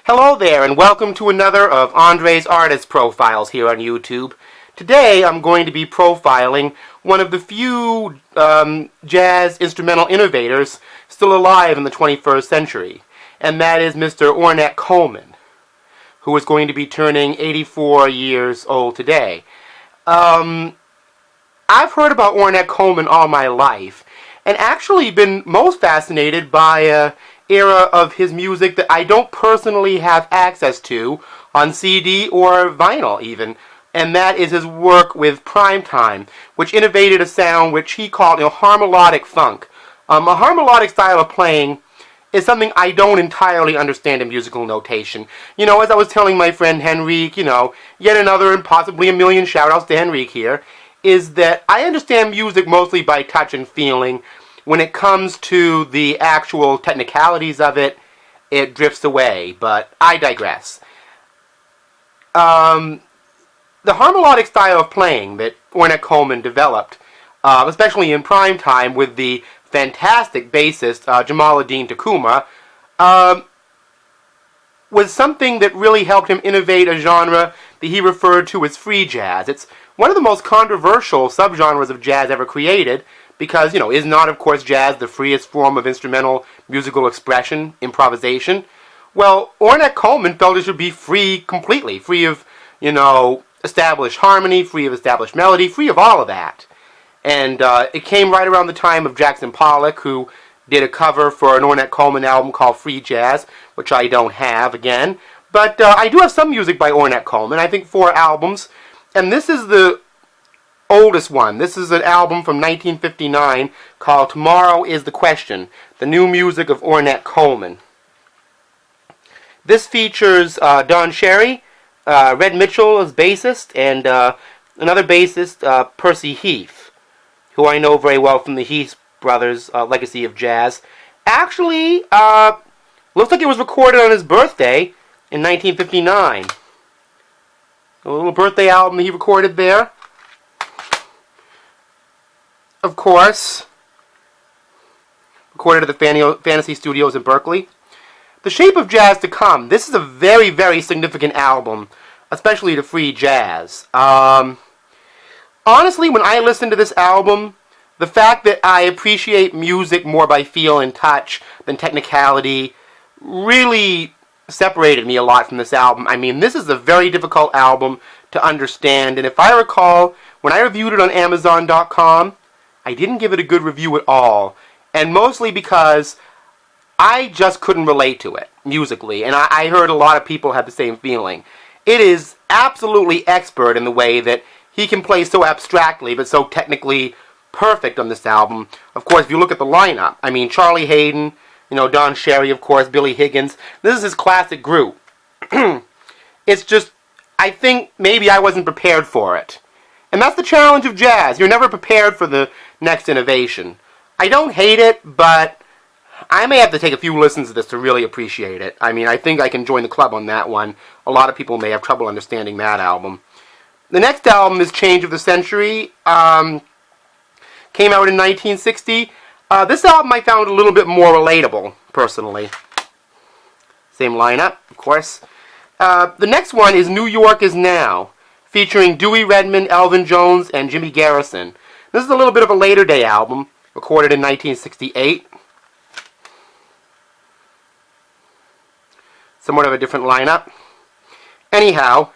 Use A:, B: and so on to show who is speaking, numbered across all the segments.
A: Hello there, and welcome to another of Andre's Artist Profiles here on YouTube. Today I'm going to be profiling one of the few jazz instrumental innovators still alive in the 21st century, and that is Mr. Ornette Coleman, who is going to be turning 84 years old today. I've heard about Ornette Coleman all my life, and actually been most fascinated by an era of his music that I don't personally have access to on CD or vinyl even, and that is his work with Primetime, which innovated a sound which he called harmolodic funk. A harmolodic style of playing is something I don't entirely understand in musical notation. As I was telling my friend Henrique, yet another and possibly a million shout-outs to Henrique here, is that I understand music mostly by touch and feeling. When it comes to the actual technicalities of it, it drifts away, but I digress. The harmolodic style of playing that Ornette Coleman developed, especially in Primetime with the fantastic bassist Jamaaladeen Tacuma, was something that really helped him innovate a genre that he referred to as free jazz. It's one of the most controversial subgenres of jazz ever created, because, is not, of course, jazz the freest form of instrumental musical expression, improvisation? Well, Ornette Coleman felt it should be free completely, free of, established harmony, free of established melody, free of all of that. And it came right around the time of Jackson Pollock, who did a cover for an Ornette Coleman album called Free Jazz, which I don't have, again. But I do have some music by Ornette Coleman, I think 4 albums, and this is the oldest one. This is an album from 1959 called Tomorrow is the Question, the new music of Ornette Coleman. This features Don Cherry, Red Mitchell as bassist, and another bassist, Percy Heath, who I know very well from the Heath Brothers' Legacy of Jazz. Actually, looks like it was recorded on his birthday in 1959. A little birthday album that he recorded there. Of course, recorded at the Fantasy Studios in Berkeley. The Shape of Jazz to Come. This is a very, very significant album, especially to free jazz. Honestly, when I listen to this album, the fact that I appreciate music more by feel and touch than technicality really separated me a lot from this album. I mean, this is a very difficult album to understand, and if I recall, when I reviewed it on Amazon.com, I didn't give it a good review at all, and mostly because I just couldn't relate to it musically, and I heard a lot of people have the same feeling. It is absolutely expert in the way that he can play so abstractly but so technically perfect on this album. Of course, if you look at the lineup, I mean, Charlie Haden, Don Cherry, of course, Billy Higgins. This is his classic group. It's just, I think maybe I wasn't prepared for it. And that's the challenge of jazz. You're never prepared for the next innovation. I don't hate it, but I may have to take a few listens to this to really appreciate it. I mean, I think I can join the club on that one. A lot of people may have trouble understanding that album. The next album is Change of the Century. Came out in 1960. This album I found a little bit more relatable, personally. Same lineup, of course. The next one is New York Is Now, featuring Dewey Redman, Elvin Jones, and Jimmy Garrison. This is a little bit of a later day album, recorded in 1968. Somewhat of a different lineup. Anyhow,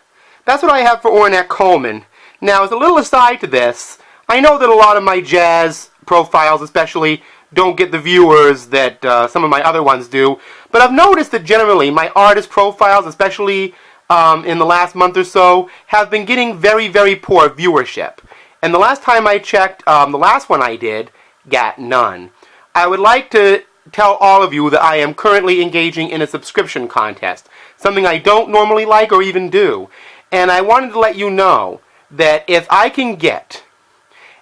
A: that's what I have for Ornette Coleman. Now, as a little aside to this, I know that a lot of my jazz profiles especially don't get the viewers that some of my other ones do, but I've noticed that generally my artist profiles, especially in the last month or so, have been getting very, very poor viewership. And the last time I checked, the last one I did, got none. I would like to tell all of you that I am currently engaging in a subscription contest, something I don't normally like or even do. And I wanted to let you know that if I can get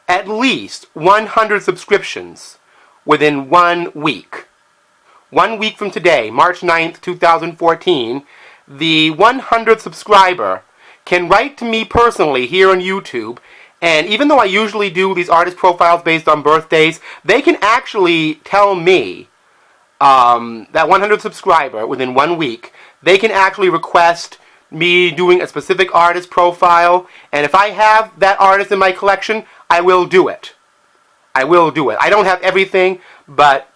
A: at least 100 subscriptions within 1 week, 1 week from today, March 9th, 2014, the 100th subscriber can write to me personally here on YouTube, and even though I usually do these artist profiles based on birthdays, they can actually tell me, that 100th subscriber within 1 week, they can actually request me doing a specific artist profile, and if I have that artist in my collection, I will do it. I will do it. I don't have everything, but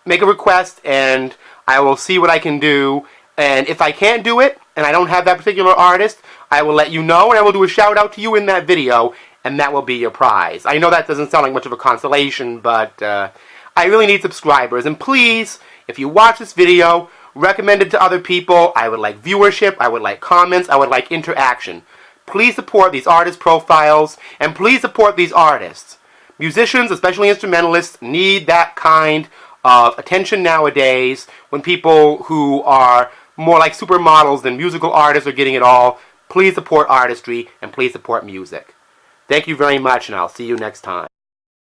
A: make a request and I will see what I can do. And if I can't do it, and I don't have that particular artist, I will let you know, and I will do a shout out to you in that video, and that will be your prize. I know that doesn't sound like much of a consolation, but I really need subscribers. And please, if you watch this video, recommend it to other people. I would like viewership, I would like comments, I would like interaction. Please support these artist profiles, and please support these artists. Musicians, especially instrumentalists, need that kind of attention nowadays when people who are more like supermodels than musical artists are getting it all. Please support artistry, and please support music. Thank you very much, and I'll see you next time.